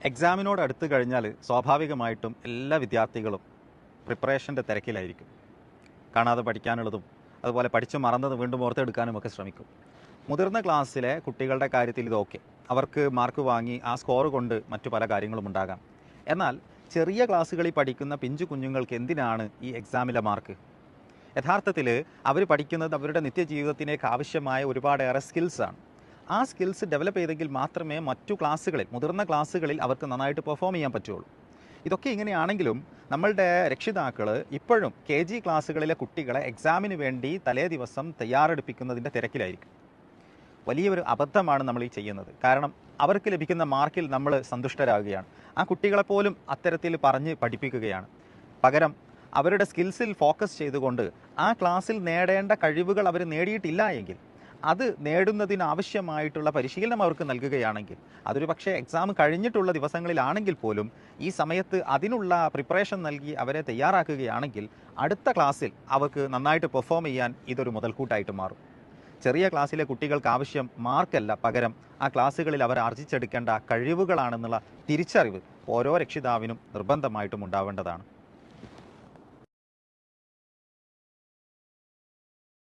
എക്സാമിനോട് അടുത്ത് കഴിഞ്ഞാൽ സ്വാഭാവികമായിട്ടും എല്ലാ വിദ്യാർത്ഥികളും പ്രിപ്പറേഷൻ്റെ തിരക്കിലായിരിക്കും. കാണാതെ പഠിക്കാനുള്ളതും അതുപോലെ പഠിച്ചു മറന്നത് വീണ്ടും ഓർത്തെടുക്കാനുമൊക്കെ ശ്രമിക്കും. മുതിർന്ന ക്ലാസ്സിലെ കുട്ടികളുടെ കാര്യത്തിൽ ഇതൊക്കെ അവർക്ക് മാർക്ക് വാങ്ങി ആ സ്കോർ കൊണ്ട് മറ്റു പല കാര്യങ്ങളും ഉണ്ടാകാം. എന്നാൽ ചെറിയ ക്ലാസ്സുകളിൽ പഠിക്കുന്ന പിഞ്ചു കുഞ്ഞുങ്ങൾക്ക് എന്തിനാണ് ഈ എക്സാമിലെ മാർക്ക്? യഥാർത്ഥത്തിൽ അവർ പഠിക്കുന്നത് അവരുടെ നിത്യജീവിതത്തിലേക്ക് ആവശ്യമായ ഒരുപാടേറെ സ്കിൽസാണ്. ആ സ്കിൽസ് ഡെവലപ്പ് ചെയ്തെങ്കിൽ മാത്രമേ മറ്റു ക്ലാസ്സുകളിൽ, മുതിർന്ന ക്ലാസ്സുകളിൽ അവർക്ക് നന്നായിട്ട് പെർഫോം ചെയ്യാൻ പറ്റുള്ളൂ. ഇതൊക്കെ ഇങ്ങനെയാണെങ്കിലും നമ്മളുടെ രക്ഷിതാക്കൾ ഇപ്പോഴും KG ക്ലാസ്സുകളിലെ കുട്ടികളെ എക്സാമിന് വേണ്ടി തലേ ദിവസം തയ്യാറെടുപ്പിക്കുന്നതിൻ്റെ തിരക്കിലായിരിക്കും. വലിയൊരു അബദ്ധമാണ് നമ്മൾ ഈ ചെയ്യുന്നത്. കാരണം അവർക്ക് ലഭിക്കുന്ന മാർക്കിൽ നമ്മൾ സന്തുഷ്ടരാകുകയാണ്. ആ കുട്ടികളെപ്പോലും അത്തരത്തിൽ പറഞ്ഞ് പഠിപ്പിക്കുകയാണ്. പകരം അവരുടെ സ്കിൽസിൽ ഫോക്കസ് ചെയ്തുകൊണ്ട് ആ ക്ലാസ്സിൽ നേടേണ്ട കഴിവുകൾ അവർ നേടിയിട്ടില്ല എങ്കിൽ അത് നേടുന്നതിനാവശ്യമായിട്ടുള്ള പരിശീലനം അവർക്ക് നൽകുകയാണെങ്കിൽ, അതൊരു പക്ഷേ എക്സാം കഴിഞ്ഞിട്ടുള്ള ദിവസങ്ങളിലാണെങ്കിൽ പോലും ഈ സമയത്ത് അതിനുള്ള പ്രിപ്പറേഷൻ നൽകി അവരെ തയ്യാറാക്കുകയാണെങ്കിൽ അടുത്ത ക്ലാസ്സിൽ അവർക്ക് നന്നായിട്ട് പെർഫോം ചെയ്യാൻ ഇതൊരു മുതൽക്കൂട്ടായിട്ട് മാറും. ചെറിയ ക്ലാസ്സിലെ കുട്ടികൾക്ക് ആവശ്യം മാർക്കല്ല, പകരം ആ ക്ലാസ്സുകളിൽ അവർ ആർജിച്ചെടുക്കേണ്ട കഴിവുകളാണെന്നുള്ള തിരിച്ചറിവ് ഓരോ രക്ഷിതാവിനും നിർബന്ധമായിട്ടും ഉണ്ടാവേണ്ടതാണ്.